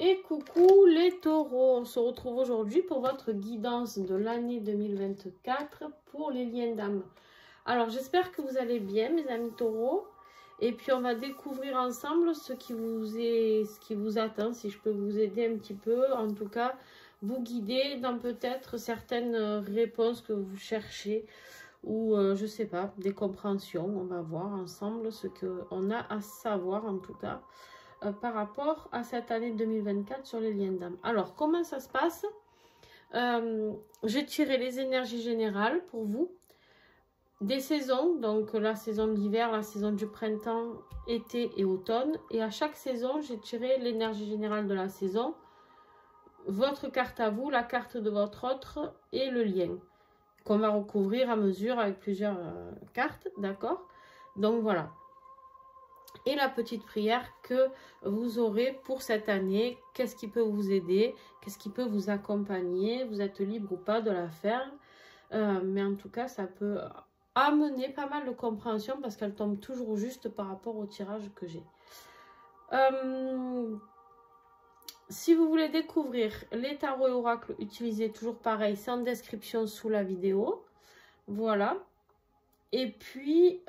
Et coucou les taureaux, on se retrouve aujourd'hui pour votre guidance de l'année 2024 pour les liens d'âme. Alors j'espère que vous allez bien mes amis taureaux. Et puis on va découvrir ensemble ce qui vous attend, si je peux vous aider un petit peu. En tout cas, vous guider dans peut-être certaines réponses que vous cherchez. Ou je sais pas, des compréhensions. On va voir ensemble ce qu'on a à savoir en tout cas. Par rapport à cette année 2024 sur les liens d'âme. Alors, comment ça se passe? J'ai tiré les énergies générales pour vous. Des saisons, donc la saison de l'hiver, la saison du printemps, été et automne. Et à chaque saison, j'ai tiré l'énergie générale de la saison. Votre carte à vous, la carte de votre autre et le lien. Qu'on va recouvrir à mesure avec plusieurs cartes, d'accord? Donc voilà. Et la petite prière que vous aurez pour cette année. Qu'est-ce qui peut vous aider? Qu'est-ce qui peut vous accompagner? Vous êtes libre ou pas de la faire. Mais en tout cas, ça peut amener pas mal de compréhension parce qu'elle tombe toujours juste par rapport au tirage que j'ai. Si vous voulez découvrir les tarots et oracles utilisés, toujours pareil, c'est en description sous la vidéo. Voilà. Et puis,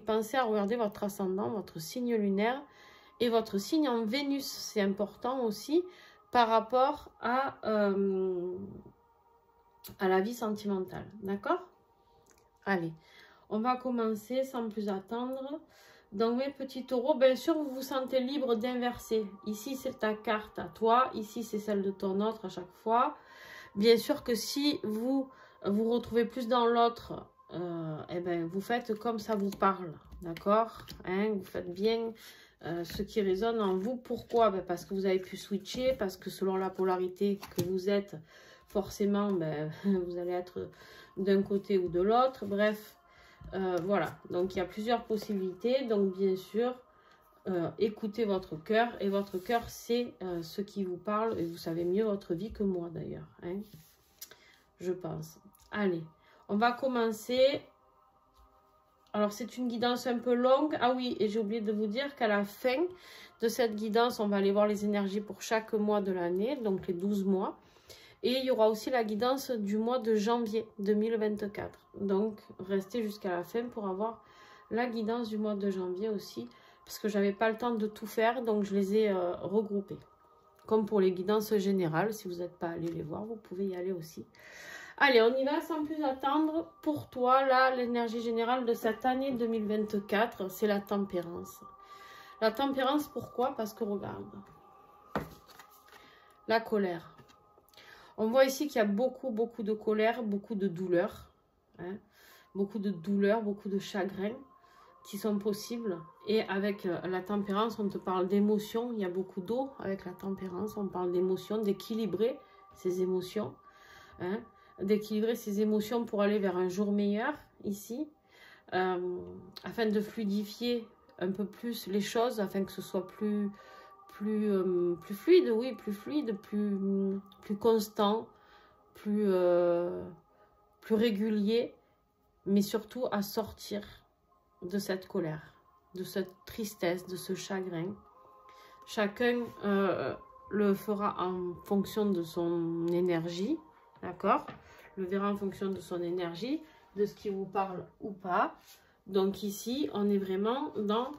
pensez à regarder votre ascendant, votre signe lunaire et votre signe en Vénus. C'est important aussi par rapport à la vie sentimentale. D'accord? Allez, on va commencer sans plus attendre. Donc, mes petits taureaux, bien sûr, vous vous sentez libre d'inverser. Ici, c'est ta carte à toi. Ici, c'est celle de ton autre à chaque fois. Bien sûr que si vous vous retrouvez plus dans l'autre, eh ben, vous faites comme ça vous parle, d'accord, hein, vous faites bien ce qui résonne en vous. Pourquoi? Ben, parce que vous avez pu switcher, parce que selon la polarité que vous êtes, forcément, ben, vous allez être d'un côté ou de l'autre. Bref, voilà. Donc, il y a plusieurs possibilités. Donc, bien sûr, écoutez votre cœur. Et votre cœur, c'est ce qui vous parle. Et vous savez mieux votre vie que moi, d'ailleurs, hein, je pense. Allez, on va commencer. Alors, c'est une guidance un peu longue. Ah oui, et j'ai oublié de vous dire qu'à la fin de cette guidance, on va aller voir les énergies pour chaque mois de l'année, donc les 12 mois. Et il y aura aussi la guidance du mois de janvier 2024. Donc, restez jusqu'à la fin pour avoir la guidance du mois de janvier aussi, parce que j'avais pas le temps de tout faire, donc je les ai regroupés. Comme pour les guidances générales, si vous n'êtes pas allé les voir, vous pouvez y aller aussi. Allez, on y va sans plus attendre. Pour toi, là, l'énergie générale de cette année 2024, c'est la tempérance. La tempérance, pourquoi? Parce que regarde, la colère. On voit ici qu'il y a beaucoup de colère, beaucoup de douleur. Hein, beaucoup de douleur, beaucoup de chagrin qui sont possibles. Et avec la tempérance, on te parle d'émotions. Il y a beaucoup d'eau avec la tempérance. On parle d'émotions, d'équilibrer ses émotions. Hein, d'équilibrer ses émotions pour aller vers un jour meilleur, ici. Afin de fluidifier un peu plus les choses, afin que ce soit plus fluide, oui, plus fluide, plus constant, plus régulier, mais surtout à sortir de cette colère, de cette tristesse, de ce chagrin. Chacun le fera en fonction de son énergie, d'accord? Le verra en fonction de son énergie, de ce qui vous parle ou pas. Donc ici, on est vraiment dans...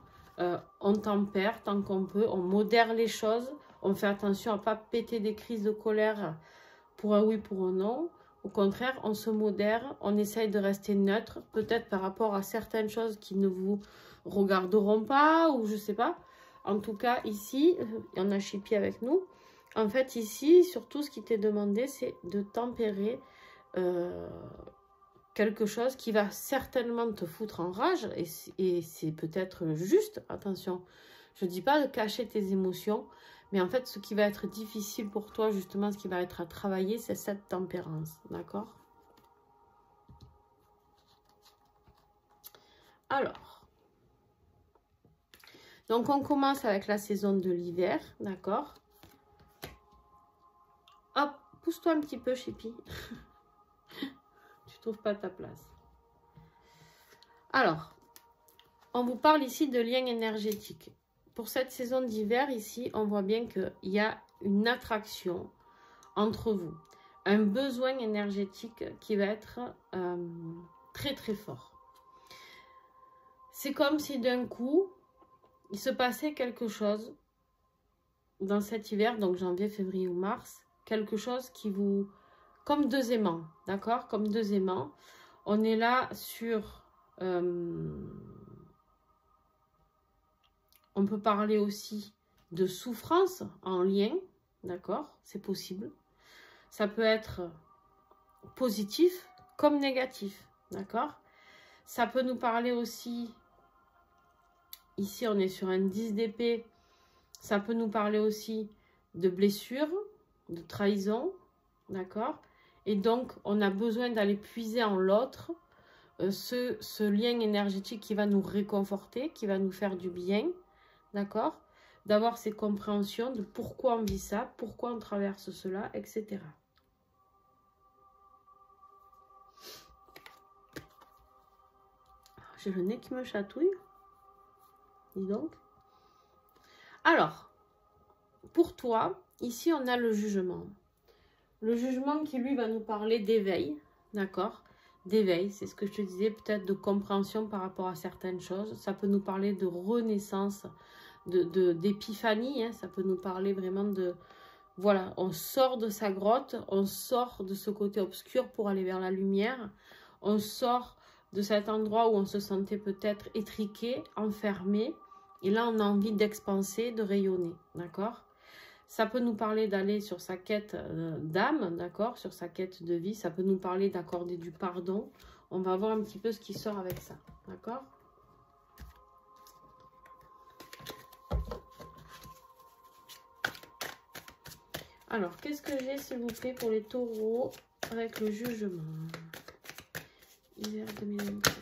on tempère tant qu'on peut, on modère les choses, on fait attention à ne pas péter des crises de colère pour un oui, pour un non. Au contraire, on se modère, on essaye de rester neutre, peut-être par rapport à certaines choses qui ne vous regarderont pas, ou je sais pas. En tout cas, ici, il y en a Chippy avec nous. En fait, ici, surtout, ce qui t'est demandé, c'est de tempérer quelque chose qui va certainement te foutre en rage, et c'est peut-être juste, attention, je ne dis pas de cacher tes émotions, mais en fait, ce qui va être difficile pour toi, justement, ce qui va être à travailler, c'est cette tempérance, d'accord? Alors, donc on commence avec la saison de l'hiver, d'accord? Hop, pousse-toi un petit peu, Chippy. Tu trouves pas ta place. Alors, on vous parle ici de lien énergétique. pour cette saison d'hiver, ici, on voit bien qu'il y a une attraction entre vous. Un besoin énergétique qui va être très très fort. C'est comme si d'un coup, il se passait quelque chose dans cet hiver, donc janvier, février ou mars, quelque chose qui vous... Comme deux aimants, d'accord? Comme deux aimants. On est là sur... on peut parler aussi de souffrance en lien, d'accord? C'est possible. Ça peut être positif comme négatif, d'accord? Ça peut nous parler aussi... Ici, on est sur un 10 d'épée. Ça peut nous parler aussi de blessures, de trahison, d'accord? Et donc, on a besoin d'aller puiser en l'autre ce lien énergétique qui va nous réconforter, qui va nous faire du bien, d'accord? D'avoir ces compréhensions de pourquoi on vit ça, pourquoi on traverse cela, etc. J'ai le nez qui me chatouille. Dis donc. Alors, pour toi, ici, on a le jugement. Le jugement qui, lui, va nous parler d'éveil, d'accord? D'éveil, c'est ce que je te disais, peut-être de compréhension par rapport à certaines choses. Ça peut nous parler de renaissance, d'épiphanie, hein. Ça peut nous parler vraiment de... Voilà, on sort de sa grotte, on sort de ce côté obscur pour aller vers la lumière. On sort de cet endroit où on se sentait peut-être étriqué, enfermé. Et là, on a envie d'expanser, de rayonner, d'accord? Ça peut nous parler d'aller sur sa quête d'âme, d'accord? Sur sa quête de vie. Ça peut nous parler d'accorder du pardon. On va voir un petit peu ce qui sort avec ça, d'accord? Alors, qu'est-ce que j'ai, s'il vous plaît, pour les taureaux avec le jugement? Hiver 2024.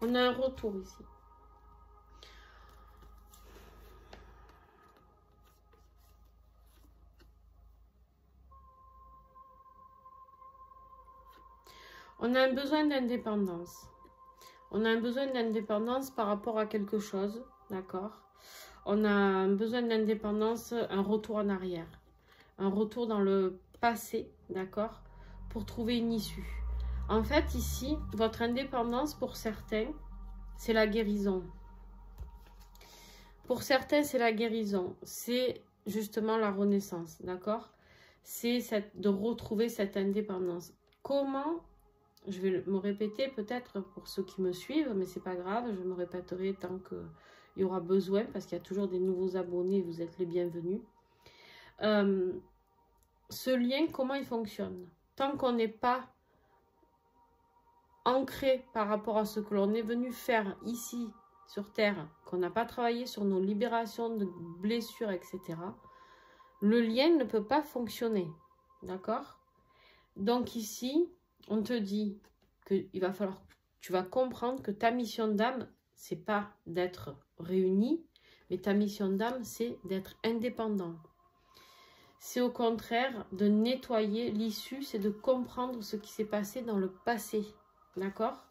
On a un retour ici. On a un besoin d'indépendance. On a un besoin d'indépendance par rapport à quelque chose, d'accord? On a un besoin d'indépendance, un retour en arrière. Un retour dans le passé, d'accord? Pour trouver une issue. En fait, ici, votre indépendance, pour certains, c'est la guérison. Pour certains, c'est la guérison. C'est justement la renaissance, d'accord? C'est de retrouver cette indépendance. Comment, je vais me répéter peut-être pour ceux qui me suivent, mais c'est pas grave, je me répéterai tant qu'il y aura besoin, parce qu'il y a toujours des nouveaux abonnés, vous êtes les bienvenus. Ce lien, comment il fonctionne? Tant qu'on n'est pas ancré par rapport à ce que l'on est venu faire ici sur Terre, qu'on n'a pas travaillé sur nos libérations de blessures, etc., le lien ne peut pas fonctionner. D'accord? Donc ici, on te dit qu'il va falloir, tu vas comprendre que ta mission d'âme, c'est pas d'être réunie, mais ta mission d'âme, c'est d'être indépendant. C'est au contraire de nettoyer l'issue, c'est de comprendre ce qui s'est passé dans le passé. D'accord?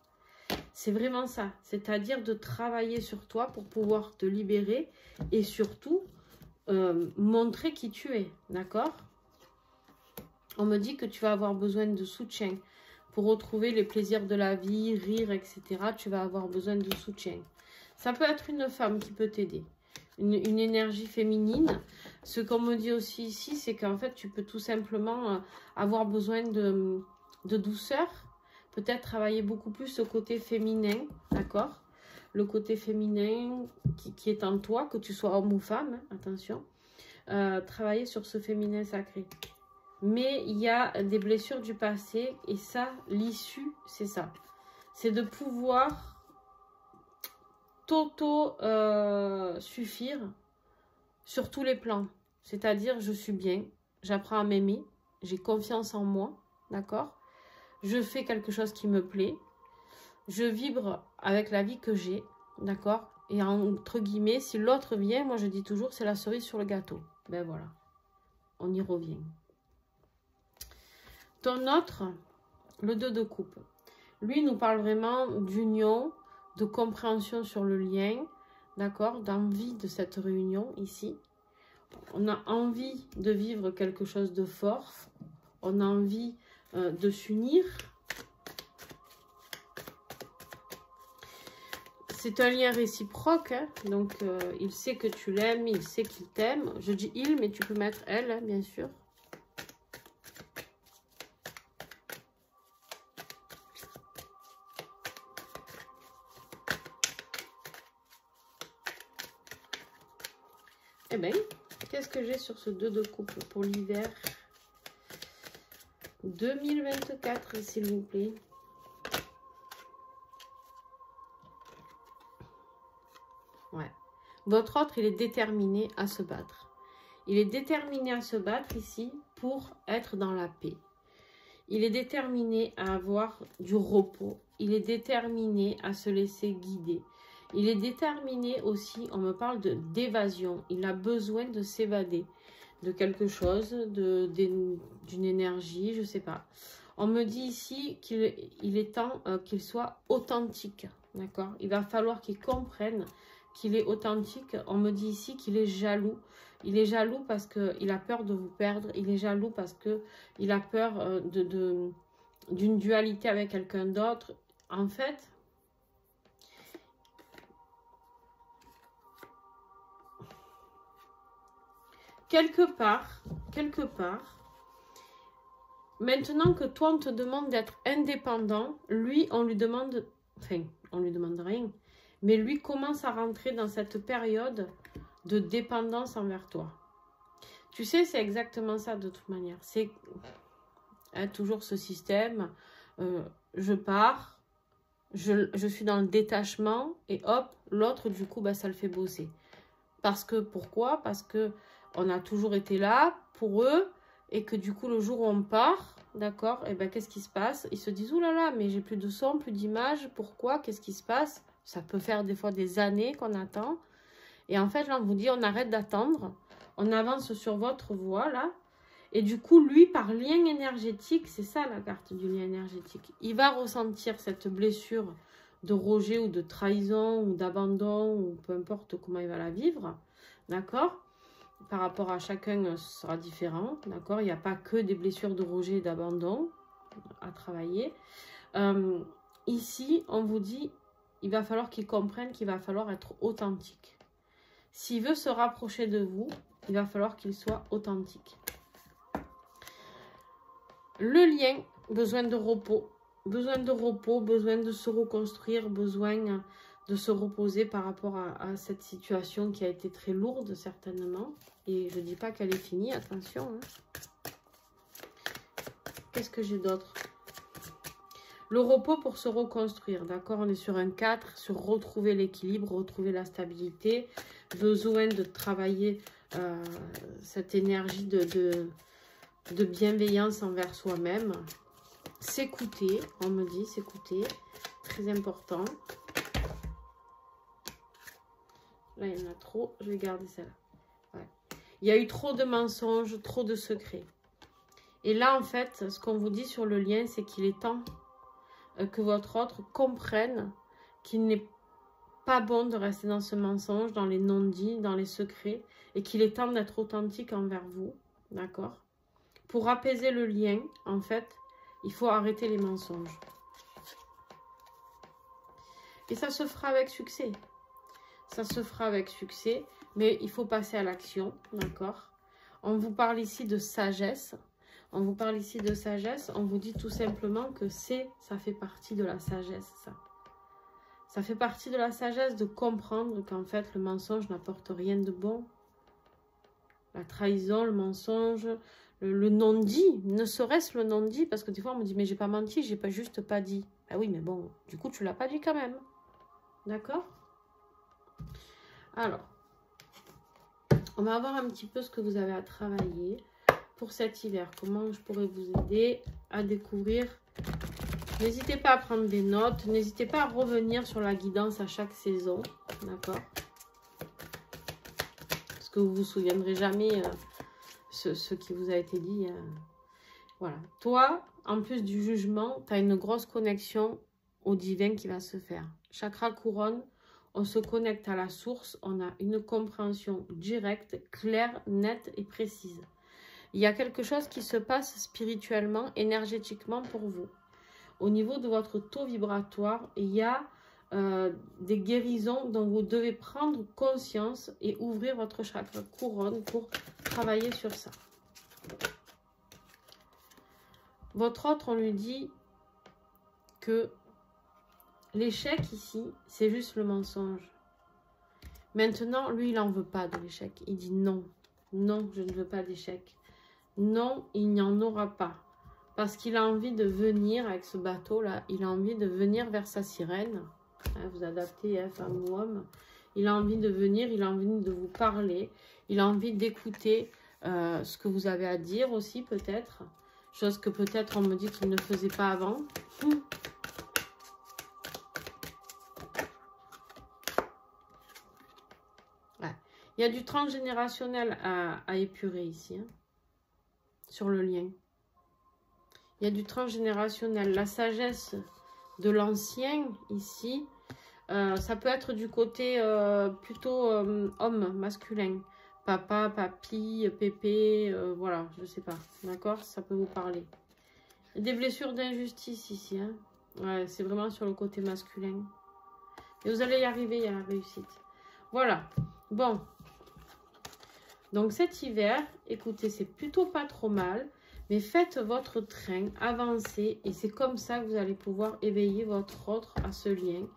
C'est vraiment ça. C'est-à-dire de travailler sur toi pour pouvoir te libérer et surtout montrer qui tu es. D'accord? On me dit que tu vas avoir besoin de soutien pour retrouver les plaisirs de la vie, rire, etc. Tu vas avoir besoin de soutien. Ça peut être une femme qui peut t'aider. Une énergie féminine. Ce qu'on me dit aussi ici, c'est qu'en fait, tu peux tout simplement avoir besoin de douceur. Peut-être travailler beaucoup plus ce côté féminin, d'accord? Le côté féminin qui est en toi, que tu sois homme ou femme, hein, attention. Travailler sur ce féminin sacré. Mais il y a des blessures du passé et ça, l'issue, c'est ça. C'est de pouvoir t'auto-suffire sur tous les plans. C'est-à-dire, je suis bien, j'apprends à m'aimer, j'ai confiance en moi, d'accord? Je fais quelque chose qui me plaît. Je vibre avec la vie que j'ai. D'accord? Et entre guillemets, si l'autre vient, moi je dis toujours, c'est la cerise sur le gâteau. Ben voilà. On y revient. Ton autre, le 2 de coupe. Lui nous parle vraiment d'union, de compréhension sur le lien, d'accord, d'envie de cette réunion ici. On a envie de vivre quelque chose de fort, on a envie de s'unir. C'est un lien réciproque, hein, donc il sait que tu l'aimes, il sait qu'il t'aime. Je dis il, mais tu peux mettre elle, hein, bien sûr. Eh bien, qu'est-ce que j'ai sur ce 2 de coupe pour l'hiver 2024, s'il vous plaît. Ouais. Votre autre, il est déterminé à se battre. Il est déterminé à se battre ici pour être dans la paix. Il est déterminé à avoir du repos. Il est déterminé à se laisser guider. Il est déterminé aussi, on me parle d'évasion. Il a besoin de s'évader de quelque chose, d'une énergie, je ne sais pas. On me dit ici qu'il est temps qu'il soit authentique. D'accord? Il va falloir qu'il comprenne qu'il est authentique. On me dit ici qu'il est jaloux. Il est jaloux parce qu'il a peur de vous perdre. Il est jaloux parce qu'il a peur d'une dualité avec quelqu'un d'autre. En fait, quelque part, maintenant que toi, on te demande d'être indépendant, lui, on lui demande, enfin, on lui demande rien, mais lui commence à rentrer dans cette période de dépendance envers toi. Tu sais, c'est exactement ça de toute manière. C'est toujours ce système, je pars, je suis dans le détachement et hop, l'autre, du coup, bah, ça le fait bosser. Parce que, pourquoi? Parce que on a toujours été là pour eux et que du coup, le jour où on part, d'accord, et ben qu'est-ce qui se passe? Ils se disent, oh là là, mais j'ai plus de son, plus d'image, pourquoi? Qu'est-ce qui se passe? Ça peut faire des fois des années qu'on attend. Et en fait, là, on vous dit, on arrête d'attendre, on avance sur votre voie, là. Et du coup, lui, par lien énergétique, c'est ça la carte du lien énergétique, il va ressentir cette blessure de rejet ou de trahison ou d'abandon ou peu importe comment il va la vivre, d'accord? Par rapport à chacun, ce sera différent, d'accord? Il n'y a pas que des blessures de rejet et d'abandon à travailler. Ici, on vous dit, il va falloir qu'il comprenne qu'il va falloir être authentique. S'il veut se rapprocher de vous, il va falloir qu'il soit authentique. Le lien, besoin de repos, besoin de se reconstruire, besoin de se reposer par rapport à cette situation qui a été très lourde certainement. Et je ne dis pas qu'elle est finie, attention. Hein. Qu'est-ce que j'ai d'autre? Le repos pour se reconstruire, d'accord? On est sur un 4, sur retrouver l'équilibre, retrouver la stabilité, besoin de travailler cette énergie de bienveillance envers soi-même. S'écouter, on me dit, s'écouter, très important. Là, il y en a trop, je vais garder celle-là. Ouais. Il y a eu trop de mensonges, trop de secrets. Et là, en fait, ce qu'on vous dit sur le lien, c'est qu'il est temps que votre autre comprenne qu'il n'est pas bon de rester dans ce mensonge, dans les non-dits, dans les secrets, et qu'il est temps d'être authentique envers vous, d'accord? Pour apaiser le lien, en fait, il faut arrêter les mensonges. Et ça se fera avec succès. Ça se fera avec succès, mais il faut passer à l'action, d'accord? On vous parle ici de sagesse. On vous parle ici de sagesse. On vous dit tout simplement que ça fait partie de la sagesse, ça. Ça fait partie de la sagesse de comprendre qu'en fait, le mensonge n'apporte rien de bon. La trahison, le mensonge, le non-dit, ne serait-ce le non-dit, parce que des fois, on me dit, mais j'ai pas menti, j'ai pas juste pas dit. Ah oui, mais bon, du coup, tu l'as pas dit quand même. D'accord? Alors, on va voir un petit peu ce que vous avez à travailler pour cet hiver. Comment je pourrais vous aider à découvrir. N'hésitez pas à prendre des notes. N'hésitez pas à revenir sur la guidance à chaque saison. D'accord? Parce que vous ne vous souviendrez jamais ce qui vous a été dit. Voilà. Toi, en plus du jugement, tu as une grosse connexion au divin qui va se faire. Chakra couronne, on se connecte à la source, on a une compréhension directe, claire, nette et précise. Il y a quelque chose qui se passe spirituellement, énergétiquement pour vous. Au niveau de votre taux vibratoire, il y a des guérisons dont vous devez prendre conscience et ouvrir votre chakra couronne pour travailler sur ça. Votre autre, on lui dit que l'échec ici, c'est juste le mensonge. Maintenant, lui, il n'en veut pas de l'échec. Il dit non, non, je ne veux pas d'échec. Non, il n'y en aura pas. Parce qu'il a envie de venir avec ce bateau-là, il a envie de venir vers sa sirène. Hein, vous adaptez, hein, femme ou homme. Il a envie de venir, il a envie de vous parler. Il a envie d'écouter ce que vous avez à dire aussi, peut-être. Chose que peut-être on me dit qu'il ne faisait pas avant. Ouais. Il y a du transgénérationnel à épurer ici, hein, sur le lien. Il y a du transgénérationnel. La sagesse de l'ancien, ici, ça peut être du côté plutôt homme, masculin. Papa, papy, pépé, voilà, je sais pas. D'accord? Ça peut vous parler. Des blessures d'injustice ici. Hein. Ouais, c'est vraiment sur le côté masculin. Et vous allez y arriver, il y a la réussite. Voilà. Bon. Donc cet hiver, écoutez, c'est plutôt pas trop mal. Mais faites votre train, avancez. Et c'est comme ça que vous allez pouvoir éveiller votre autre à ce lien.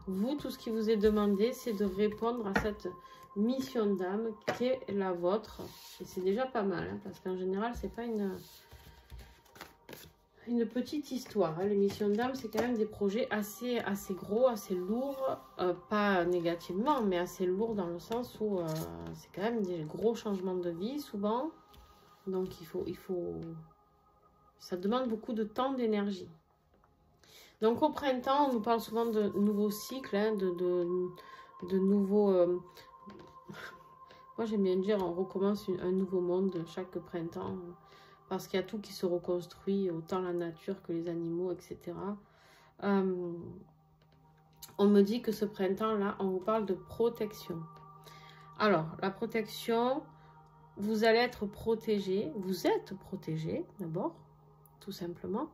Vous, tout ce qui vous est demandé, c'est de répondre à cette mission d'âme qui est la vôtre. Et c'est déjà pas mal, hein, parce qu'en général, c'est pas une petite histoire. Hein. Les missions d'âme, c'est quand même des projets assez gros, assez lourds. Pas négativement, mais assez lourds dans le sens où c'est quand même des gros changements de vie, souvent. Donc, ça demande beaucoup de temps, d'énergie. Donc, au printemps, on nous parle souvent de nouveaux cycles, hein, de nouveaux... Moi, j'aime bien dire, on recommence un nouveau monde chaque printemps, parce qu'il y a tout qui se reconstruit, autant la nature que les animaux, etc. On me dit que ce printemps-là, on vous parle de protection. Alors, la protection, vous allez être protégé. Vous êtes protégé, d'abord, tout simplement.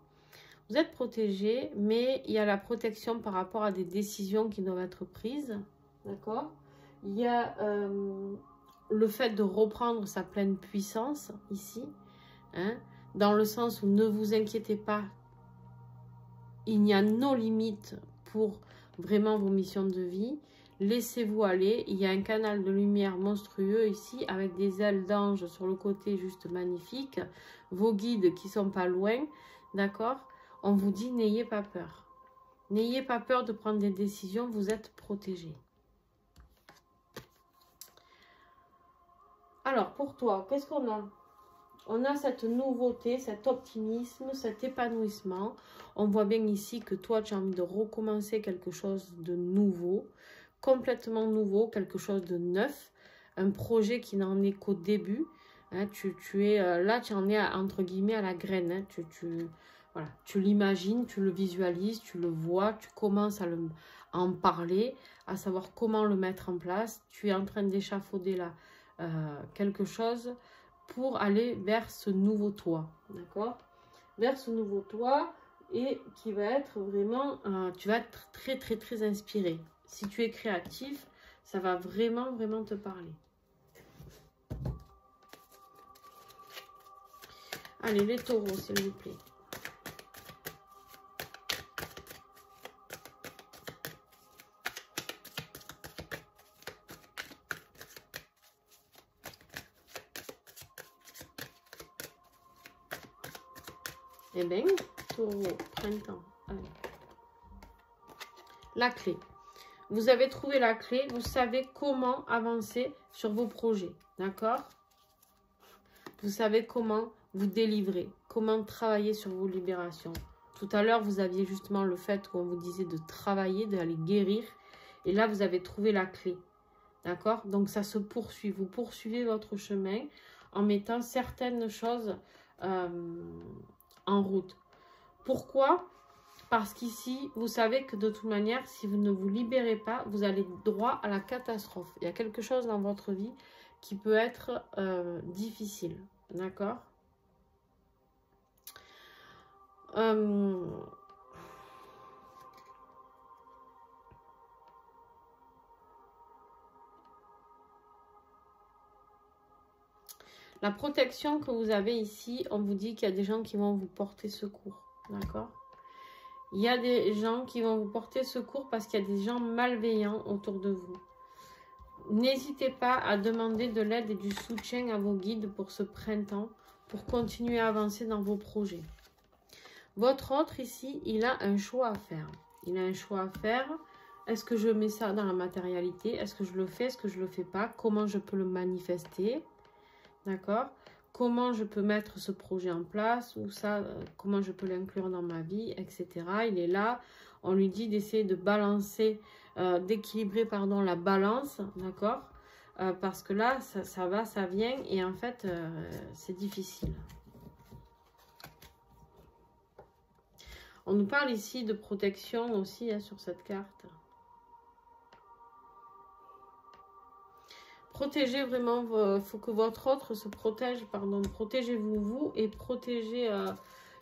Vous êtes protégé, mais il y a la protection par rapport à des décisions qui doivent être prises. D'accord? Il y a le fait de reprendre sa pleine puissance, ici. Hein, dans le sens où ne vous inquiétez pas, il n'y a no limites pour vraiment vos missions de vie. Laissez-vous aller, il y a un canal de lumière monstrueux ici avec des ailes d'ange sur le côté juste magnifique, vos guides qui sont pas loin, d'accord? On vous dit n'ayez pas peur. N'ayez pas peur de prendre des décisions, vous êtes protégé. Alors pour toi, qu'est-ce qu'on a? On a cette nouveauté, cet optimisme, cet épanouissement. On voit bien ici que toi, tu as envie de recommencer quelque chose de nouveau, complètement nouveau, quelque chose de neuf, un projet qui n'en est qu'au début. Hein, tu es là, tu en es entre guillemets à la graine. Hein, voilà, tu l'imagines, tu le visualises, tu le vois, tu commences à en parler, à savoir comment le mettre en place. Tu es en train d'échafauder là quelque chose pour aller vers ce nouveau toi, d'accord? Vers ce nouveau toi et qui va être vraiment, tu vas être très très très inspiré. Si tu es créatif, ça va vraiment vraiment te parler. Allez, les taureaux, s'il vous plaît. Eh bien, taureau, printemps. Allez. La clé. Vous avez trouvé la clé, vous savez comment avancer sur vos projets, d'accord? Vous savez comment vous délivrer, comment travailler sur vos libérations. Tout à l'heure, vous aviez justement le fait qu'on vous disait de travailler, d'aller guérir. Et là, vous avez trouvé la clé, d'accord? Donc, ça se poursuit. Vous poursuivez votre chemin en mettant certaines choses en route. Pourquoi? Parce qu'ici, vous savez que de toute manière, si vous ne vous libérez pas, vous allez droit à la catastrophe. Il y a quelque chose dans votre vie qui peut être difficile. D'accord? La protection que vous avez ici, on vous dit qu'il y a des gens qui vont vous porter secours. D'accord? Il y a des gens qui vont vous porter secours parce qu'il y a des gens malveillants autour de vous. N'hésitez pas à demander de l'aide et du soutien à vos guides pour ce printemps, pour continuer à avancer dans vos projets. Votre autre ici, il a un choix à faire. Il a un choix à faire. Est-ce que je mets ça dans la matérialité? Est-ce que je le fais? Est-ce que je ne le fais pas? Comment je peux le manifester? D'accord? Comment je peux mettre ce projet en place? Ou ça, comment je peux l'inclure dans ma vie? Etc. Il est là. On lui dit d'essayer de balancer, d'équilibrer, pardon, la balance. D'accord? Parce que là, ça va, ça vient. Et en fait, c'est difficile. On nous parle ici de protection aussi hein, sur cette carte. Protégez vraiment, il faut que votre autre se protège, pardon, protégez-vous vous et protégez,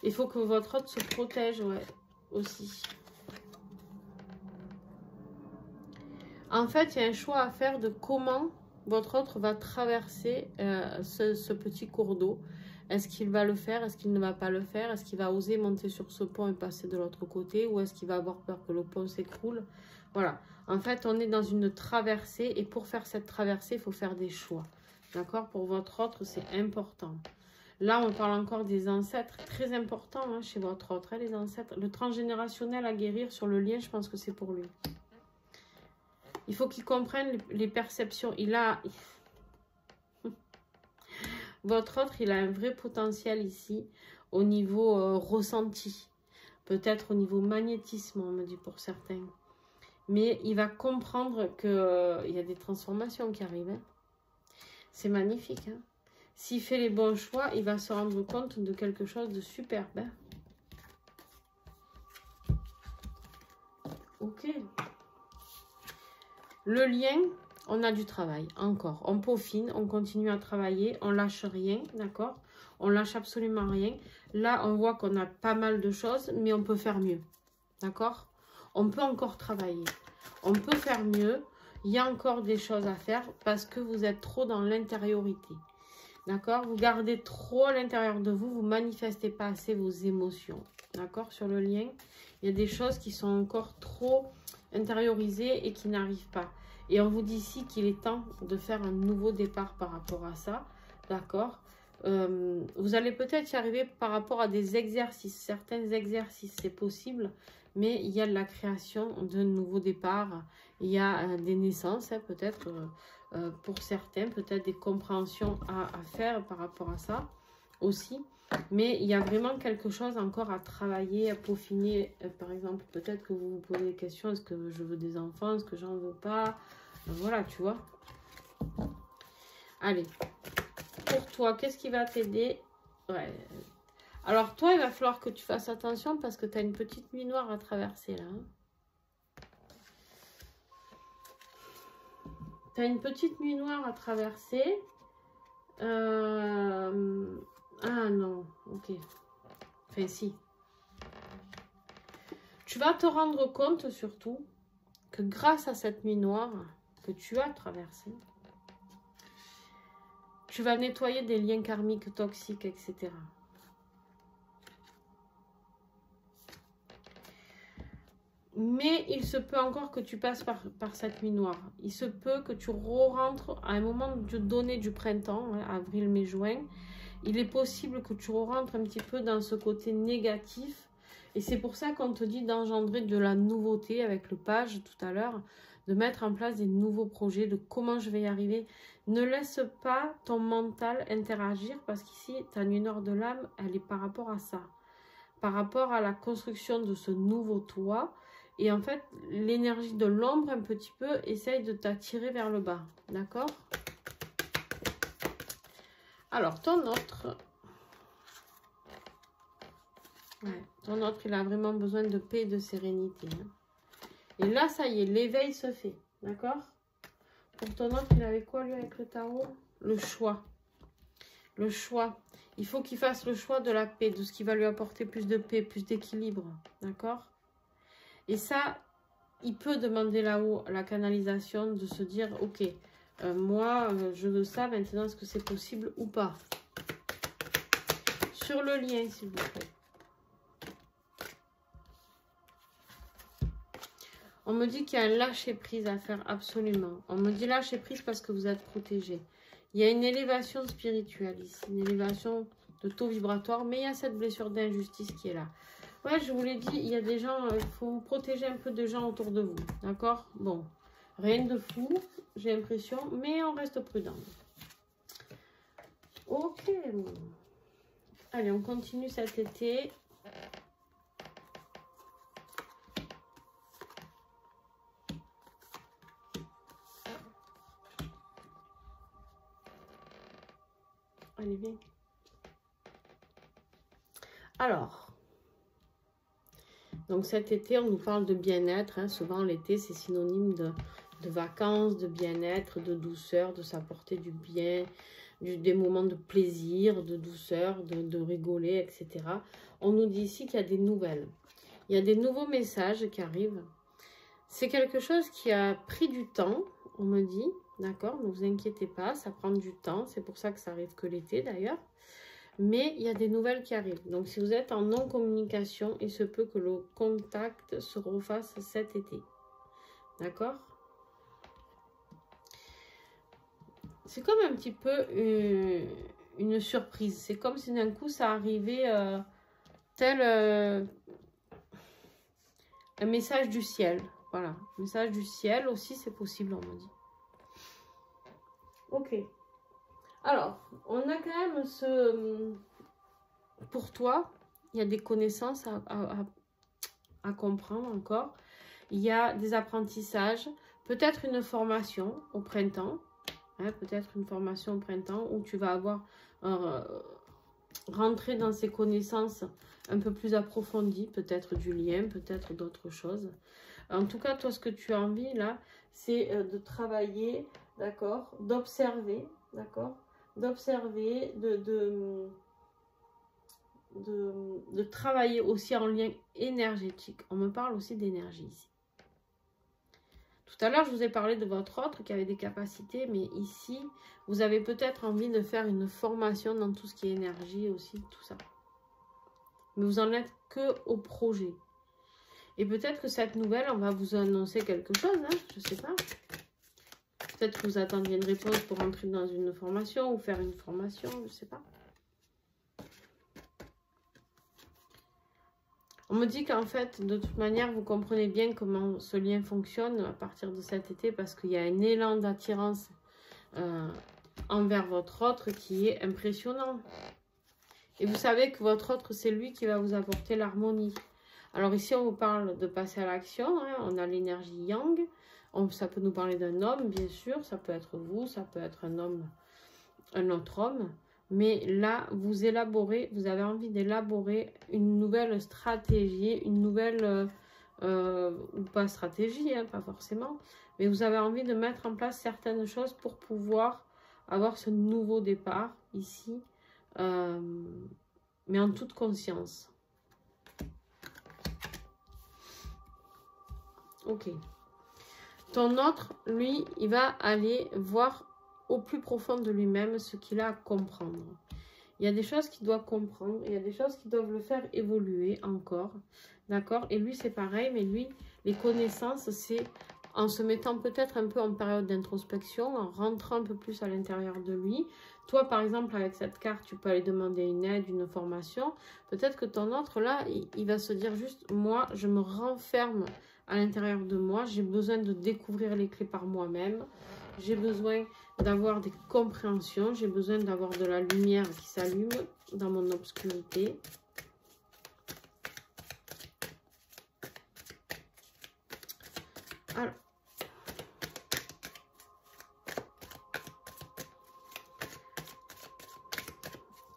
il faut que votre autre se protège, ouais, aussi. En fait, il y a un choix à faire de comment votre autre va traverser ce petit cours d'eau. Est-ce qu'il va le faire? Est-ce qu'il ne va pas le faire? Est-ce qu'il va oser monter sur ce pont et passer de l'autre côté? Ou est-ce qu'il va avoir peur que le pont s'écroule? Voilà. En fait, on est dans une traversée. Et pour faire cette traversée, il faut faire des choix. D'accord? Pour votre autre, c'est important. Là, on parle encore des ancêtres. Très important hein, chez votre autre, hein, les ancêtres. Le transgénérationnel à guérir sur le lien, je pense que c'est pour lui. Il faut qu'il comprenne les perceptions. Il a... Votre autre, il a un vrai potentiel ici au niveau ressenti. Peut-être au niveau magnétisme, on me dit pour certains. Mais il va comprendre qu'il y a des transformations qui arrivent. Hein. C'est magnifique. Hein. S'il fait les bons choix, il va se rendre compte de quelque chose de superbe. Hein. Ok. Le lien... On a du travail, encore. On peaufine, on continue à travailler, on lâche rien, d'accord? On lâche absolument rien. Là, on voit qu'on a pas mal de choses, mais on peut faire mieux, d'accord? On peut encore travailler. On peut faire mieux. Il y a encore des choses à faire parce que vous êtes trop dans l'intériorité, d'accord? Vous gardez trop à l'intérieur de vous, vous ne manifestez pas assez vos émotions, d'accord? Sur le lien, il y a des choses qui sont encore trop intériorisées et qui n'arrivent pas. Et on vous dit ici qu'il est temps de faire un nouveau départ par rapport à ça. D'accord? Vous allez peut-être y arriver par rapport à des exercices. Certains exercices, c'est possible. Mais il y a de la création de nouveaux départs. Il y a des naissances, hein, peut-être pour certains. Peut-être des compréhensions à faire par rapport à ça aussi. Mais il y a vraiment quelque chose encore à travailler, à peaufiner. Par exemple, peut-être que vous vous posez des questions. Est-ce que je veux des enfants? Est-ce que j'en veux pas? Voilà, tu vois. Allez. Pour toi, qu'est-ce qui va t'aider? Ouais. Alors, toi, il va falloir que tu fasses attention parce que tu as une petite nuit noire à traverser, là. Hein. Tu as une petite nuit noire à traverser. Ah non, ok. Enfin, si. Tu vas te rendre compte, surtout, que grâce à cette nuit noire que tu as traversée, tu vas nettoyer des liens karmiques toxiques, etc. Mais il se peut encore que tu passes par cette nuit noire. Il se peut que tu rentres à un moment donné du printemps, hein, avril, mai, juin. Il est possible que tu rentres un petit peu dans ce côté négatif. Et c'est pour ça qu'on te dit d'engendrer de la nouveauté avec le page tout à l'heure, de mettre en place des nouveaux projets, de comment je vais y arriver. Ne laisse pas ton mental interagir parce qu'ici, ta nuit noire de l'âme, elle est par rapport à ça. Par rapport à la construction de ce nouveau toit. Et en fait, l'énergie de l'ombre, un petit peu, essaye de t'attirer vers le bas. D'accord? Alors, ton autre... Ouais. Ton autre, il a vraiment besoin de paix et de sérénité. Hein. Et là, ça y est, l'éveil se fait. D'accord? Pour ton autre, il avait quoi, lui, avec le tarot? Le choix. Le choix. Il faut qu'il fasse le choix de la paix, de ce qui va lui apporter plus de paix, plus d'équilibre. D'accord? Et ça, il peut demander là-haut la canalisation, de se dire, ok, moi, je veux ça, maintenant, est-ce que c'est possible ou pas? Sur le lien, s'il vous plaît. On me dit qu'il y a un lâcher-prise à faire, absolument. On me dit lâcher-prise parce que vous êtes protégé. Il y a une élévation spirituelle ici, une élévation de taux vibratoire, mais il y a cette blessure d'injustice qui est là. Ouais, je vous l'ai dit, il y a des gens, il faut vous protéger un peu de gens autour de vous, d'accord? Bon, rien de fou, j'ai l'impression, mais on reste prudent. Ok. Allez, on continue cet été. Allez, viens. Alors, donc cet été, on nous parle de bien-être. Hein. Souvent, l'été, c'est synonyme de vacances, de bien-être, de douceur, de s'apporter du bien, des moments de plaisir, de douceur, de rigoler, etc. On nous dit ici qu'il y a des nouvelles. Il y a des nouveaux messages qui arrivent. C'est quelque chose qui a pris du temps, on me dit. D'accord, ne vous inquiétez pas, ça prend du temps. C'est pour ça que ça arrive que l'été d'ailleurs. Mais il y a des nouvelles qui arrivent. Donc, si vous êtes en non-communication, il se peut que le contact se refasse cet été. D'accord? C'est comme un petit peu une surprise. C'est comme si d'un coup, ça arrivait tel un message du ciel. Voilà, un message du ciel aussi, c'est possible, on me dit. Ok. Alors, on a quand même ce... Pour toi, il y a des connaissances à comprendre encore. Il y a des apprentissages. Peut-être une formation au printemps. Hein, peut-être une formation au printemps où tu vas avoir... rentrer dans ces connaissances un peu plus approfondies. Peut-être du lien, peut-être d'autres choses. En tout cas, toi, ce que tu as envie, là, c'est de travailler, d'accord, d'observer, d'accord, d'observer, de travailler aussi en lien énergétique. On me parle aussi d'énergie ici. Tout à l'heure, je vous ai parlé de votre autre qui avait des capacités, mais ici, vous avez peut-être envie de faire une formation dans tout ce qui est énergie aussi, tout ça. Mais vous en êtes que au projet. Et peut-être que cette nouvelle, on va vous annoncer quelque chose, hein, je ne sais pas. Peut-être que vous attendiez une réponse pour entrer dans une formation ou faire une formation, je ne sais pas. On me dit qu'en fait, de toute manière, vous comprenez bien comment ce lien fonctionne à partir de cet été parce qu'il y a un élan d'attirance envers votre autre qui est impressionnant. Et vous savez que votre autre, c'est lui qui va vous apporter l'harmonie. Alors ici, on vous parle de passer à l'action. Hein, on a l'énergie yang. Ça peut nous parler d'un homme, bien sûr. Ça peut être vous, ça peut être un homme, un autre homme. Mais là, vous élaborez, vous avez envie d'élaborer une nouvelle stratégie, une nouvelle, ou pas stratégie, hein, pas forcément, mais vous avez envie de mettre en place certaines choses pour pouvoir avoir ce nouveau départ ici, mais en toute conscience. Ok. Ton autre, lui, il va aller voir au plus profond de lui-même ce qu'il a à comprendre. Il y a des choses qu'il doit comprendre, il y a des choses qui doivent le faire évoluer encore, d'accord? Et lui, c'est pareil, mais lui, les connaissances, c'est en se mettant peut-être un peu en période d'introspection, en rentrant un peu plus à l'intérieur de lui. Toi, par exemple, avec cette carte, tu peux aller demander une aide, une formation. Peut-être que ton autre, là, il va se dire juste, moi, je me renferme à l'intérieur de moi, j'ai besoin de découvrir les clés par moi-même. J'ai besoin d'avoir des compréhensions. J'ai besoin d'avoir de la lumière qui s'allume dans mon obscurité. Alors.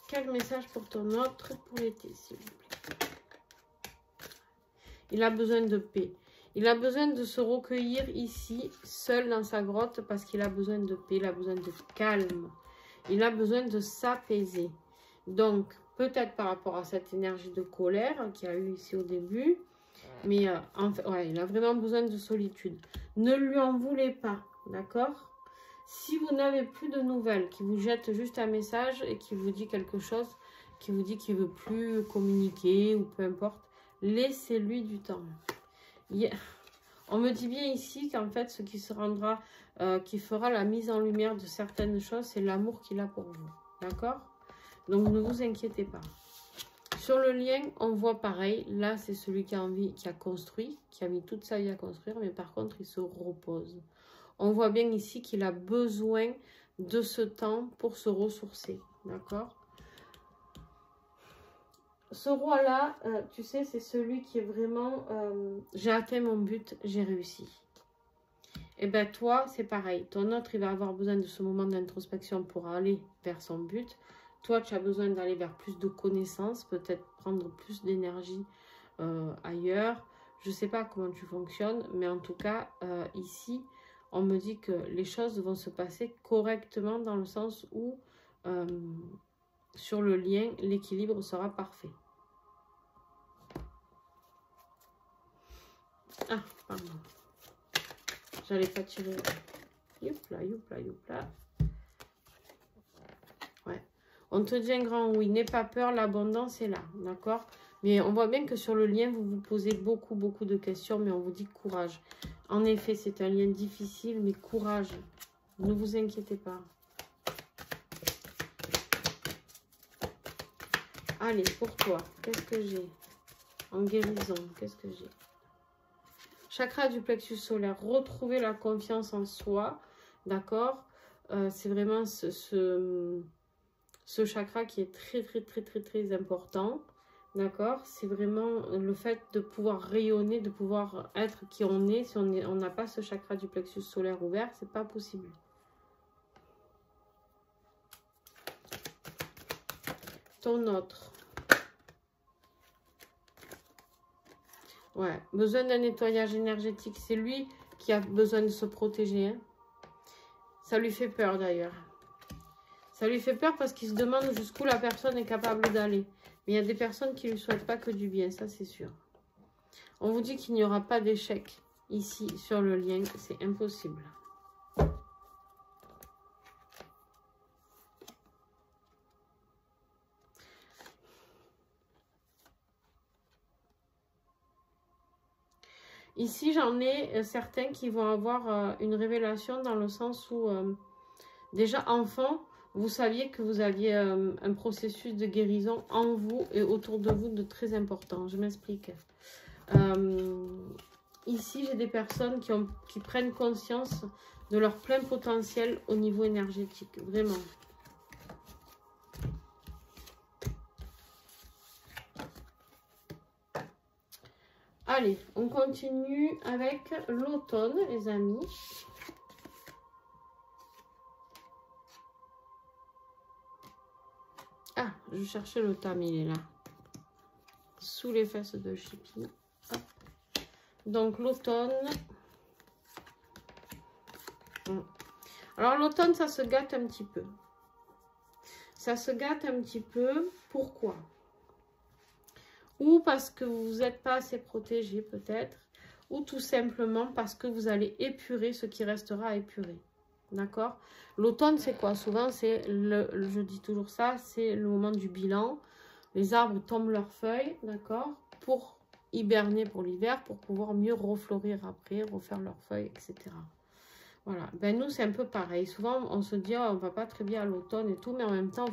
Quel message pour ton autre pour l'été, s'il vous plaît? il a besoin de paix. Il a besoin de se recueillir ici, seul dans sa grotte, parce qu'il a besoin de paix, il a besoin de calme. Il a besoin de s'apaiser. Donc, peut-être par rapport à cette énergie de colère qu'il y a eu ici au début, mais en fait, ouais, il a vraiment besoin de solitude. Ne lui en voulez pas, d'accord? Si vous n'avez plus de nouvelles, qui vous jette juste un message et qui vous dit quelque chose, qui vous dit qu'il ne veut plus communiquer ou peu importe, laissez-lui du temps. On me dit bien ici qu'en fait, ce qui se rendra, qui fera la mise en lumière de certaines choses, c'est l'amour qu'il a pour vous. D'accord? Donc, ne vous inquiétez pas. Sur le lien, on voit pareil. Là, c'est celui qui a envie, qui a construit, qui a mis toute sa vie à construire, mais par contre, il se repose. On voit bien ici qu'il a besoin de ce temps pour se ressourcer. D'accord? Ce roi-là, tu sais, c'est celui qui est vraiment... j'ai atteint mon but, j'ai réussi. Et bien toi, c'est pareil. Ton autre, il va avoir besoin de ce moment d'introspection pour aller vers son but. Toi, tu as besoin d'aller vers plus de connaissances, peut-être prendre plus d'énergie ailleurs. Je ne sais pas comment tu fonctionnes, mais en tout cas, ici, on me dit que les choses vont se passer correctement dans le sens où... sur le lien, l'équilibre sera parfait. Ah, pardon. J'allais pas tirer. Youpla, youpla, youpla. Ouais. On te dit un grand oui. N'aie pas peur, l'abondance est là. D'accord? Mais on voit bien que sur le lien, vous vous posez beaucoup de questions, mais on vous dit courage. En effet, c'est un lien difficile, mais courage. Ne vous inquiétez pas. Allez, pour toi, qu'est-ce que j'ai? En guérison, qu'est-ce que j'ai? Chakra du plexus solaire, retrouver la confiance en soi, d'accord? C'est vraiment ce chakra qui est très important, d'accord? C'est vraiment le fait de pouvoir rayonner, de pouvoir être qui on est. Si on n'a pas ce chakra du plexus solaire ouvert, c'est pas possible. Ton autre. Ouais, besoin d'un nettoyage énergétique. C'est lui qui a besoin de se protéger. Hein. Ça lui fait peur d'ailleurs. Ça lui fait peur parce qu'il se demande jusqu'où la personne est capable d'aller. Mais il y a des personnes qui ne lui souhaitent pas que du bien, ça c'est sûr. On vous dit qu'il n'y aura pas d'échec ici sur le lien. C'est impossible. Ici, j'en ai certains qui vont avoir une révélation dans le sens où, déjà enfant, vous saviez que vous aviez un processus de guérison en vous et autour de vous de très important. Je m'explique. Ici, j'ai des personnes qui prennent conscience de leur plein potentiel au niveau énergétique. Vraiment. Allez, on continue avec l'automne, les amis. Ah, je cherchais le tam, il est là. Sous les fesses de Chippy. Donc, l'automne. Alors, l'automne, ça se gâte un petit peu. Ça se gâte un petit peu. Pourquoi ? Ou parce que vous n'êtes pas assez protégé peut-être, ou tout simplement parce que vous allez épurer ce qui restera à épurer. D'accord? L'automne, c'est quoi? Souvent, c'est, je dis toujours ça, c'est le moment du bilan. Les arbres tombent leurs feuilles, d'accord? Pour hiberner pour l'hiver, pour pouvoir mieux refleurir après, refaire leurs feuilles, etc. Voilà. Ben nous, c'est un peu pareil. Souvent, on se dit, oh, on va pas très bien à l'automne et tout, mais en même temps,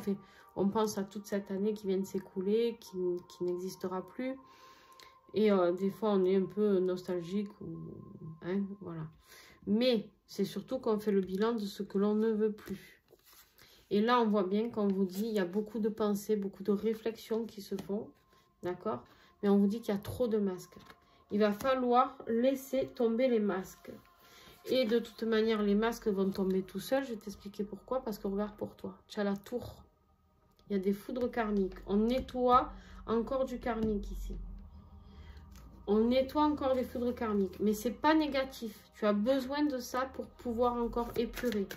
on pense à toute cette année qui vient de s'écouler, qui n'existera plus. Et des fois, on est un peu nostalgique. Hein, voilà. Mais c'est surtout qu'on fait le bilan de ce que l'on ne veut plus. Et là, on voit bien qu'on vous dit, il y a beaucoup de pensées, beaucoup de réflexions qui se font. D'accord? Mais on vous dit qu'il y a trop de masques. Il va falloir laisser tomber les masques. Et de toute manière, les masques vont tomber tout seuls. Je vais t'expliquer pourquoi. Parce que regarde pour toi. Tu as la tour. Il y a des foudres karmiques. On nettoie encore du karmique ici. On nettoie encore les foudres karmiques. Mais c'est pas négatif. Tu as besoin de ça pour pouvoir encore épurer.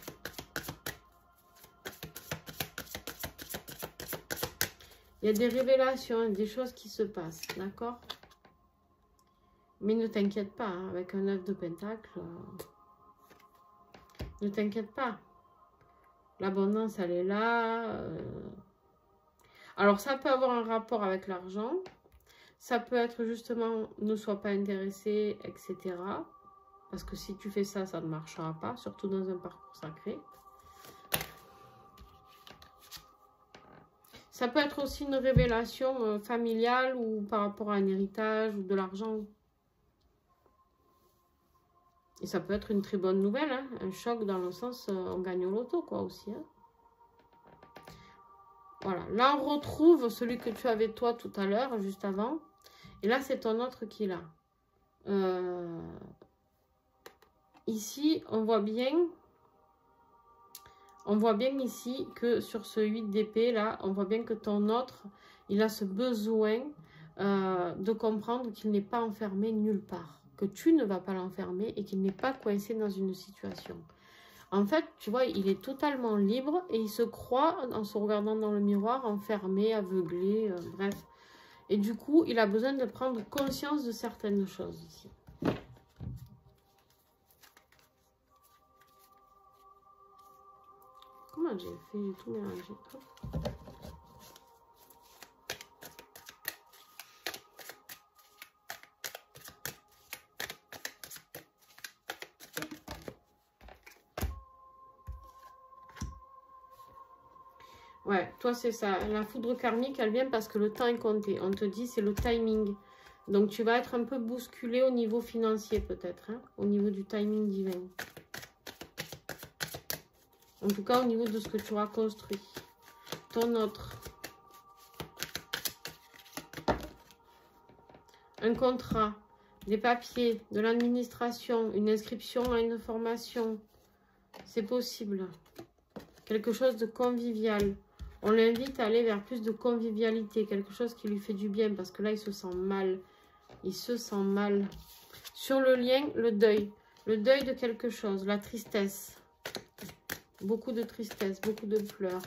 Il y a des révélations, des choses qui se passent. D'accord? Mais ne t'inquiète pas. Hein, avec un 9 de pentacle. Ne t'inquiète pas. L'abondance, elle est là. Alors, ça peut avoir un rapport avec l'argent. Ça peut être justement, ne sois pas intéressé, etc. Parce que si tu fais ça, ça ne marchera pas, surtout dans un parcours sacré. Ça peut être aussi une révélation familiale ou par rapport à un héritage ou de l'argent. Et ça peut être une très bonne nouvelle, hein, un choc dans le sens, on gagne au loto, quoi, aussi. Hein. Voilà, là on retrouve celui que tu avais toi tout à l'heure, juste avant. Et là c'est ton autre qui est là. Ici, on voit bien ici que sur ce 8 d'épée, là, on voit bien que ton autre, il a ce besoin de comprendre qu'il n'est pas enfermé nulle part. Que tu ne vas pas l'enfermer et qu'il n'est pas coincé dans une situation. En fait, tu vois, il est totalement libre et il se croit, en se regardant dans le miroir, enfermé, aveuglé, bref. Et du coup, il a besoin de prendre conscience de certaines choses ici. Comment j'ai fait? J'ai tout mélangé. Ouais, toi c'est ça. La foudre karmique, elle vient parce que le temps est compté. On te dit c'est le timing. Donc tu vas être un peu bousculé au niveau financier peut-être. Hein, au niveau du timing divin. En tout cas au niveau de ce que tu auras construit. Ton autre. Un contrat. Des papiers. De l'administration. Une inscription à une formation. C'est possible. Quelque chose de convivial. On l'invite à aller vers plus de convivialité, quelque chose qui lui fait du bien, parce que là, il se sent mal. Il se sent mal. Sur le lien, le deuil. Le deuil de quelque chose, la tristesse. Beaucoup de tristesse, beaucoup de pleurs.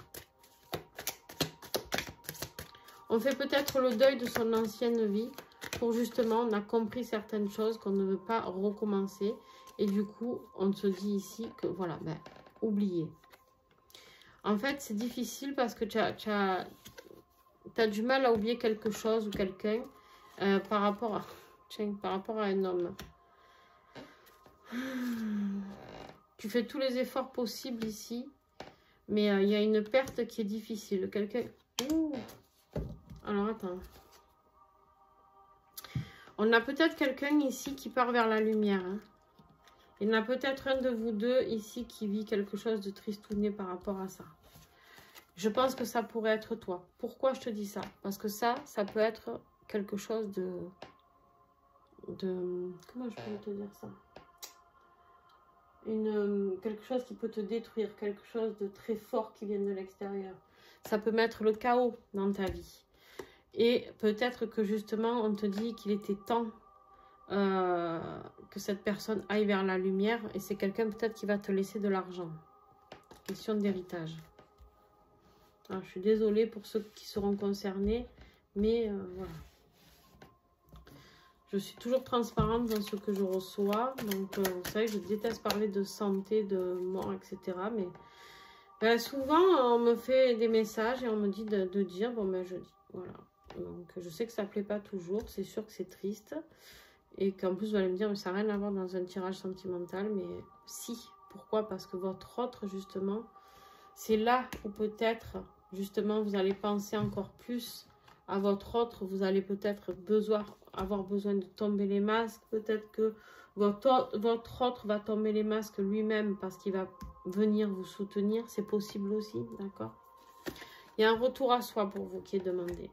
On fait peut-être le deuil de son ancienne vie, pour justement, on a compris certaines choses qu'on ne veut pas recommencer. Et du coup, on se dit ici que, voilà, ben, oubliez. En fait, c'est difficile parce que tu as du mal à oublier quelque chose ou quelqu'un par rapport à un homme. Tu fais tous les efforts possibles ici, mais il y a une perte qui est difficile. Quelqu'un... Alors, attends. On a peut-être quelqu'un ici qui part vers la lumière. Hein. Il y en a peut-être un de vous deux ici qui vit quelque chose de tristouné par rapport à ça. Je pense que ça pourrait être toi. Pourquoi je te dis ça? Parce que ça peut être quelque chose de... Comment je peux te dire ça? Quelque chose qui peut te détruire. Quelque chose de très fort qui vient de l'extérieur. Ça peut mettre le chaos dans ta vie. Et peut-être que justement, on te dit qu'il était temps que cette personne aille vers la lumière. Et c'est quelqu'un peut-être qui va te laisser de l'argent. Question d'héritage. Je suis désolée pour ceux qui seront concernés. Mais voilà. Je suis toujours transparente dans ce que je reçois. Donc, vous savez, je déteste parler de santé, de mort, etc. Mais ben, souvent, on me fait des messages et on me dit de dire, bon, ben, je dis. Voilà. Donc, je sais que ça ne plaît pas toujours. C'est sûr que c'est triste. Et qu'en plus, vous allez me dire, mais ça n'a rien à voir dans un tirage sentimental. Mais si. Pourquoi? Parce que votre autre, justement, c'est là où peut-être, justement, vous allez penser encore plus à votre autre. Vous allez peut-être avoir besoin de tomber les masques. Peut-être que votre autre va tomber les masques lui-même parce qu'il va venir vous soutenir. C'est possible aussi, d'accord? Il y a un retour à soi pour vous qui est demandé.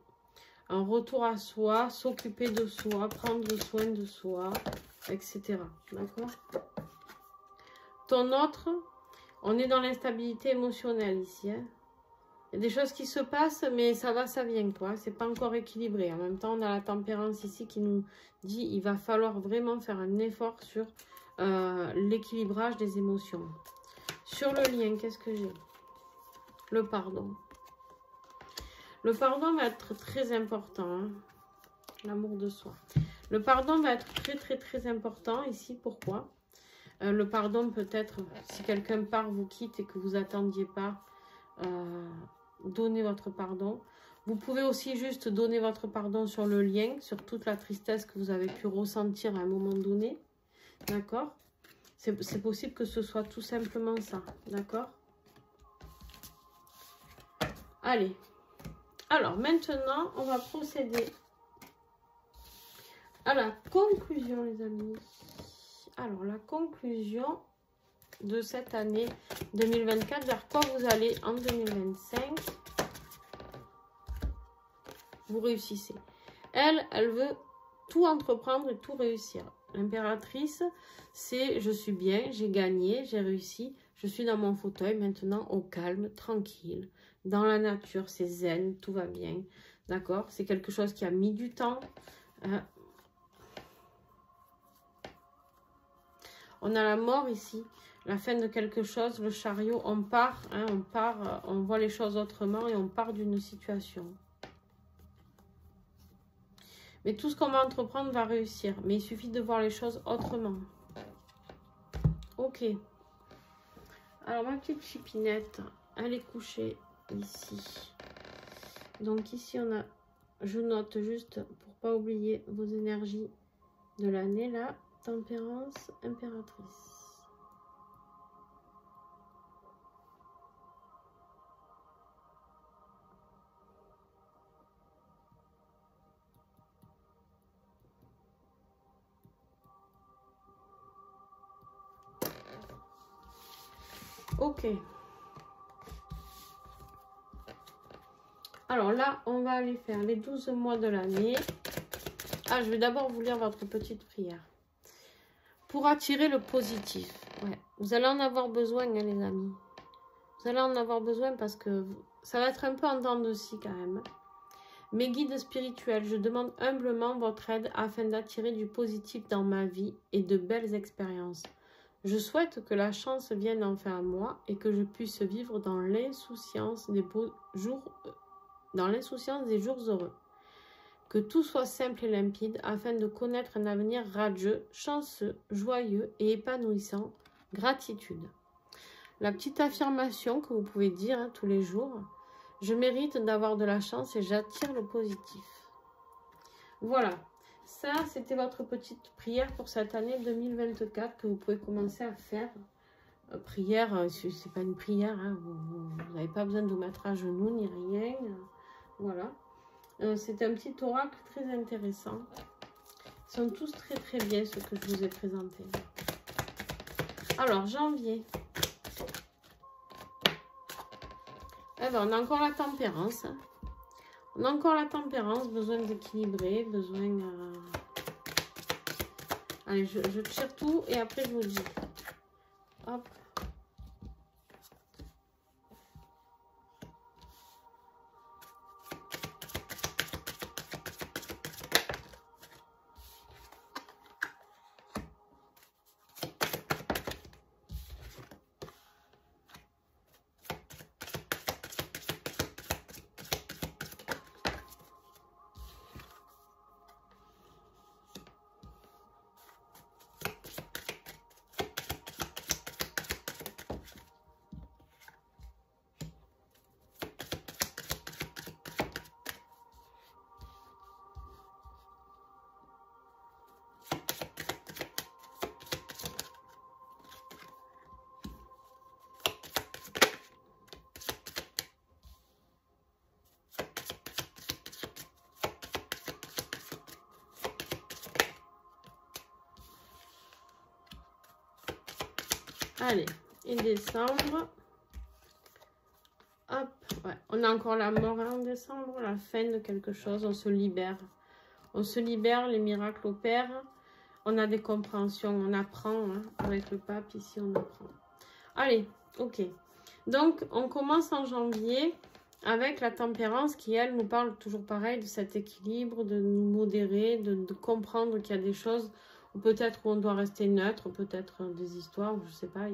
Un retour à soi, s'occuper de soi, prendre soin de soi, etc. D'accord? Ton autre, on est dans l'instabilité émotionnelle ici. Hein? Il y a des choses qui se passent, mais ça va, ça vient, quoi. C'est pas encore équilibré. En même temps, on a la tempérance ici qui nous dit il va falloir vraiment faire un effort sur l'équilibrage des émotions. Sur le lien, qu'est-ce que j'ai? Le pardon. Le pardon va être très important. Hein. L'amour de soi. Le pardon va être très important ici. Pourquoi? Le pardon peut être, si quelqu'un part, vous quitte et que vous attendiez pas, donnez votre pardon. Vous pouvez aussi juste donner votre pardon sur le lien, sur toute la tristesse que vous avez pu ressentir à un moment donné. D'accord? C'est possible que ce soit tout simplement ça. D'accord? Allez. Alors, maintenant, on va procéder à la conclusion, les amis. Alors, la conclusion de cette année 2024, vers quoi vous allez en 2025. Vous réussissez. Elle veut tout entreprendre et tout réussir. L'impératrice, c'est je suis bien, j'ai gagné, j'ai réussi, je suis dans mon fauteuil maintenant au calme, tranquille, dans la nature, c'est zen, tout va bien. D'accord? C'est quelque chose qui a mis du temps. On a la mort ici, la fin de quelque chose, le chariot, on part, hein, on voit les choses autrement et on part d'une situation. Mais tout ce qu'on va entreprendre va réussir. Mais il suffit de voir les choses autrement. Ok. Alors, ma petite chipinette, elle est couchée ici. Donc, ici, on a... Je note juste, pour pas oublier vos énergies de l'année, là. Tempérance, impératrice. Ok. Alors là, on va aller faire les 12 mois de l'année. Ah, je vais d'abord vous lire votre petite prière. Pour attirer le positif. Ouais. Vous allez en avoir besoin, hein, les amis. Vous allez en avoir besoin parce que ça va être un peu en dents de scie quand même. Mes guides spirituels, je demande humblement votre aide afin d'attirer du positif dans ma vie et de belles expériences. Je souhaite que la chance vienne enfin à moi et que je puisse vivre dans l'insouciance des beaux jours, dans l'insouciance des jours heureux. Que tout soit simple et limpide afin de connaître un avenir radieux, chanceux, joyeux et épanouissant. Gratitude. La petite affirmation que vous pouvez dire hein, tous les jours. Je mérite d'avoir de la chance et j'attire le positif. Voilà. Ça, c'était votre petite prière pour cette année 2024 que vous pouvez commencer à faire. Prière, c'est pas une prière, hein, vous n'avez pas besoin de vous mettre à genoux ni rien. Voilà. C'est un petit oracle très intéressant. Ils sont tous très bien ceux que je vous ai présentés. Alors, janvier. Eh ben, on a encore la tempérance. Hein. On a encore la tempérance, besoin d'équilibrer, besoin... Allez, je tire tout et après je vous dis. Hop. Allez, et décembre. Hop, ouais. On a encore la mort en décembre, la fin de quelque chose, on se libère. On se libère, les miracles opèrent. On a des compréhensions, on apprend. Hein, avec le pape, ici, on apprend. Allez, ok. Donc, on commence en janvier Avec la tempérance qui, elle, nous parle toujours pareil de cet équilibre, de nous modérer, de comprendre qu'il y a des choses où peut-être on doit rester neutre, peut-être des histoires, je ne sais pas.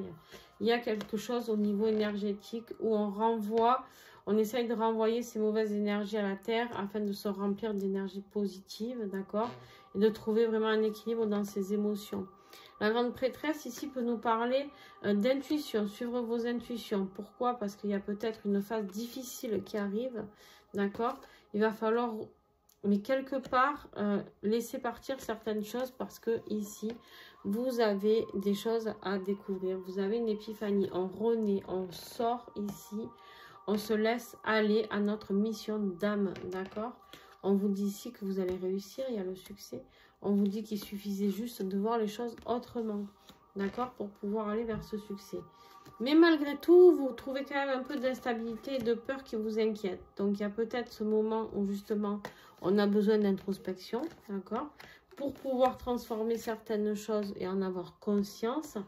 Il y a quelque chose au niveau énergétique où on renvoie, on essaye de renvoyer ces mauvaises énergies à la Terre afin de se remplir d'énergie positive, d'accord? Et de trouver vraiment un équilibre dans ses émotions. La grande prêtresse ici peut nous parler d'intuition, suivre vos intuitions. Pourquoi? Parce qu'il y a peut-être une phase difficile qui arrive, d'accord? Il va falloir, mais quelque part, laisser partir certaines choses parce que ici, vous avez des choses à découvrir. Vous avez une épiphanie, on renaît, on sort ici, on se laisse aller à notre mission d'âme, d'accord? On vous dit ici que vous allez réussir, il y a le succès. On vous dit qu'il suffisait juste de voir les choses autrement, d'accord, pour pouvoir aller vers ce succès. Mais malgré tout, vous trouvez quand même un peu d'instabilité et de peur qui vous inquiète. Donc, il y a peut-être ce moment où justement, on a besoin d'introspection, d'accord, pour pouvoir transformer certaines choses et en avoir conscience,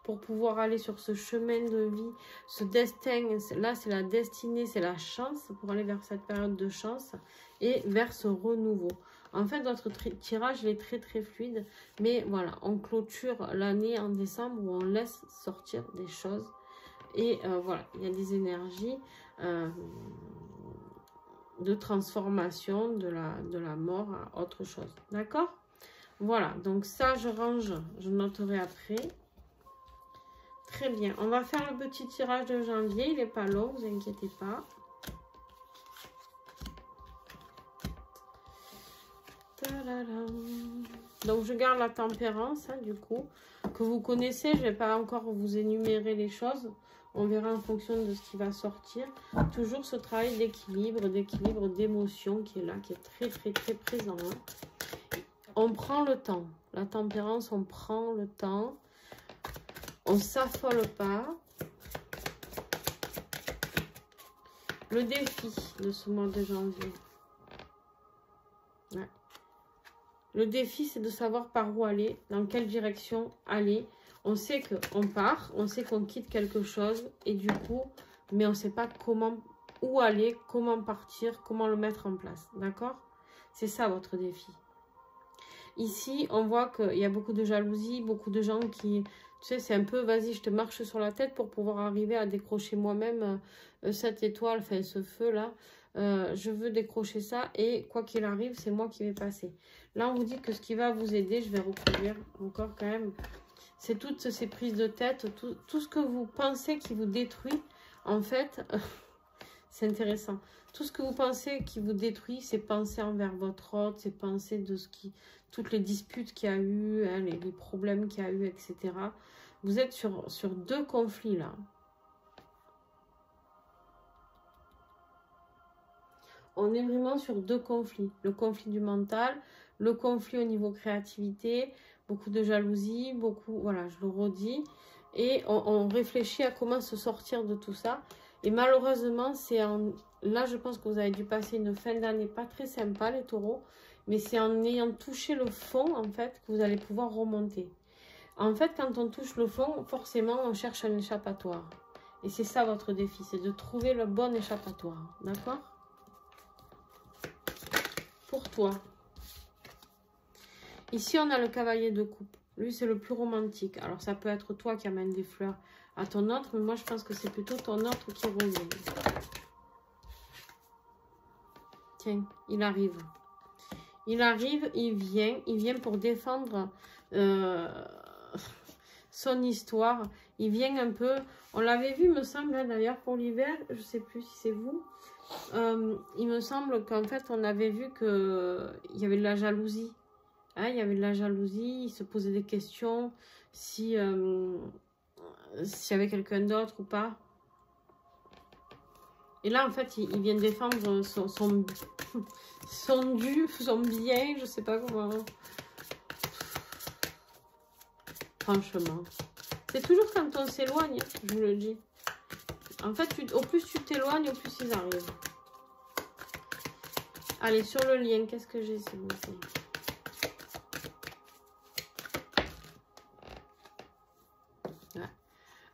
pour pouvoir aller sur ce chemin de vie, ce destin, là c'est la destinée, c'est la chance, pour aller vers cette période de chance et vers ce renouveau. En fait, notre tirage il est très très fluide, mais voilà, on clôture l'année en décembre où on laisse sortir des choses. Et voilà, il y a des énergies de transformation de la mort à autre chose. D'accord? Voilà, donc ça je range, je noterai après. Très bien, on va faire le petit tirage de janvier, il n'est pas long, vous inquiétez pas. Donc je garde la tempérance, hein, du coup, que vous connaissez. Je ne vais pas encore vous énumérer les choses. On verra en fonction de ce qui va sortir. Toujours ce travail d'équilibre, d'émotion qui est là, qui est très très très présent. Hein. On prend le temps. La tempérance, on prend le temps. On ne s'affole pas. Le défi de ce mois de janvier. Ouais. Le défi, c'est de savoir par où aller, dans quelle direction aller. On sait qu'on part, on sait qu'on quitte quelque chose, et du coup, mais on ne sait pas comment, où aller, comment partir, comment le mettre en place. D'accord? C'est ça votre défi. Ici, on voit qu'il y a beaucoup de jalousie, beaucoup de gens qui, tu sais, c'est un peu, vas-y, je te marche sur la tête pour pouvoir arriver à décrocher moi-même cette étoile, enfin ce feu-là. Je veux décrocher ça et quoi qu'il arrive, c'est moi qui vais passer. Là, on vous dit que ce qui va vous aider, je vais reproduire encore quand même, c'est toutes ces prises de tête, tout ce que vous pensez qui vous détruit, en fait, c'est intéressant. Tout ce que vous pensez qui vous détruit, c'est penser envers votre hôte, c'est penser de ce qui, toutes les disputes qu'il y a eu, hein, les problèmes qu'il y a eu, etc. Vous êtes sur deux conflits là. On est vraiment sur deux conflits. Le conflit du mental, le conflit au niveau créativité, beaucoup de jalousie, beaucoup, voilà, je le redis. Et on réfléchit à comment se sortir de tout ça. Et malheureusement, c'est là, je pense que vous avez dû passer une fin d'année pas très sympa, les taureaux. Mais c'est en ayant touché le fond, en fait, que vous allez pouvoir remonter. En fait, quand on touche le fond, forcément, on cherche un échappatoire. Et c'est ça votre défi, c'est de trouver le bon échappatoire. D'accord ? Pour toi. Ici, on a le cavalier de coupe. Lui, c'est le plus romantique. Alors, ça peut être toi qui amène des fleurs à ton autre, mais moi, je pense que c'est plutôt ton autre qui revient. Tiens, il arrive. Il arrive, il vient pour défendre son histoire. Il vient un peu... On l'avait vu, me semble, d'ailleurs, pour l'hiver. Je ne sais plus si c'est vous. Il me semble qu'en fait, on avait vu qu'il y avait de la jalousie. Hein, il y avait de la jalousie, il se posait des questions, s'il y avait quelqu'un d'autre ou pas. Et là, en fait, il vient défendre son bien, je sais pas comment. Franchement. C'est toujours quand on s'éloigne, je vous le dis. En fait, au plus tu t'éloignes, au plus ils arrivent. Allez, sur le lien, qu'est-ce que j'ai, s'il vous plaît?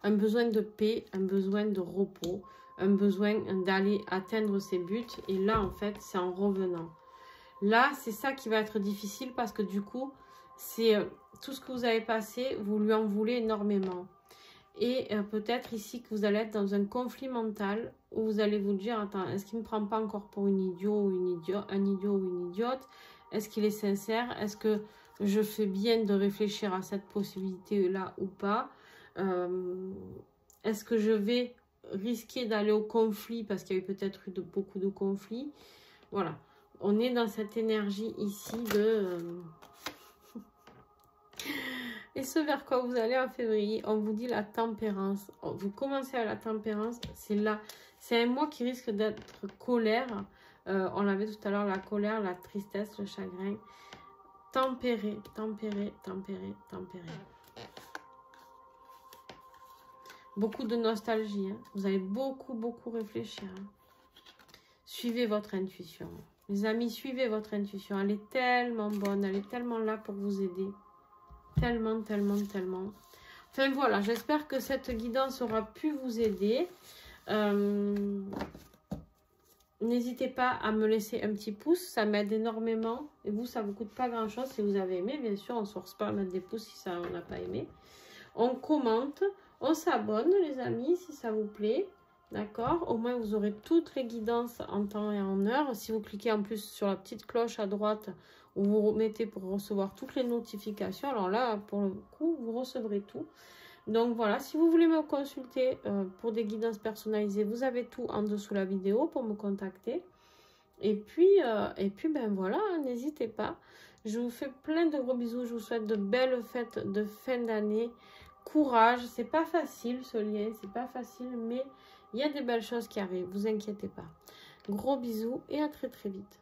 Un besoin de paix, un besoin de repos, un besoin d'aller atteindre ses buts. Et là, en fait, c'est en revenant. Là, c'est ça qui va être difficile parce que du coup, c'est tout ce que vous avez passé, vous lui en voulez énormément. Et peut-être ici que vous allez être dans un conflit mental où vous allez vous dire, attends, est-ce qu'il ne me prend pas encore pour une idiot ou un idiot ou une idiote? Est-ce qu'il est sincère? Est-ce que je fais bien de réfléchir à cette possibilité-là ou pas? Est-ce que je vais risquer d'aller au conflit parce qu'il y a eu peut-être eu beaucoup de conflits? Voilà, on est dans cette énergie ici de... Et ce vers quoi vous allez en février, on vous dit la tempérance. Vous commencez à la tempérance, c'est là. C'est un mois qui risque d'être colère. On l'avait tout à l'heure, la colère, la tristesse, le chagrin. Tempérer, tempérer, tempérer, tempérer. Beaucoup de nostalgie. Hein. Vous allez beaucoup réfléchir. Hein. Suivez votre intuition. Les amis, suivez votre intuition. Elle est tellement bonne, elle est tellement là pour vous aider. Tellement. Enfin voilà, j'espère que cette guidance aura pu vous aider. N'hésitez pas à me laisser un petit pouce, ça m'aide énormément. Et vous, ça ne vous coûte pas grand chose si vous avez aimé. Bien sûr, on ne se force pas à mettre des pouces si ça, on n'a pas aimé. On commente, on s'abonne les amis si ça vous plaît. D'accord? Au moins, vous aurez toutes les guidances en temps et en heure. Si vous cliquez en plus sur la petite cloche à droite, où vous mettez pour recevoir toutes les notifications. Alors là, pour le coup, vous recevrez tout. Donc voilà, si vous voulez me consulter pour des guidances personnalisées, vous avez tout en dessous de la vidéo pour me contacter. Et puis ben voilà, n'hésitez pas. Je vous fais plein de gros bisous. Je vous souhaite de belles fêtes de fin d'année. Courage, c'est pas facile ce lien, c'est pas facile, mais il y a des belles choses qui arrivent, vous inquiétez pas. Gros bisous et à très vite.